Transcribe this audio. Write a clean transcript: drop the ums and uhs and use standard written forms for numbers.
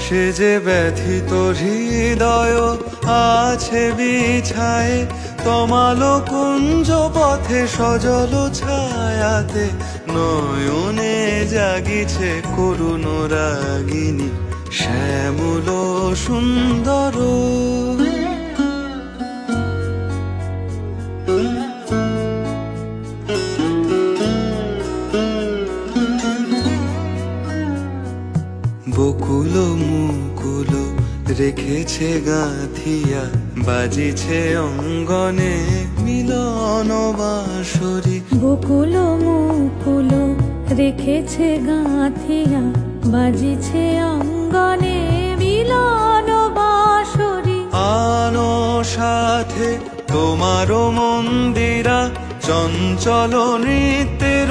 সে যে ব্যথিত হৃদয় আছে বিছায়ে, তমালো কুঞ্জ পথে সজল ছায়াতে নয়নে জাগিছে করুণ রাগিনী শ্যামল সুন্দর। বকুল মুকুল রেখেছে গাঁথিয়া, বাজিছে অঙ্গনে মিলন বাঁশরি। বকুল মুকুল রেখেছে গাঁথিয়া, বাজিছে অঙ্গনে মিলন বাঁশরি। আনো সাথে তোমারও মন্দিরা, চঞ্চল নৃত্যের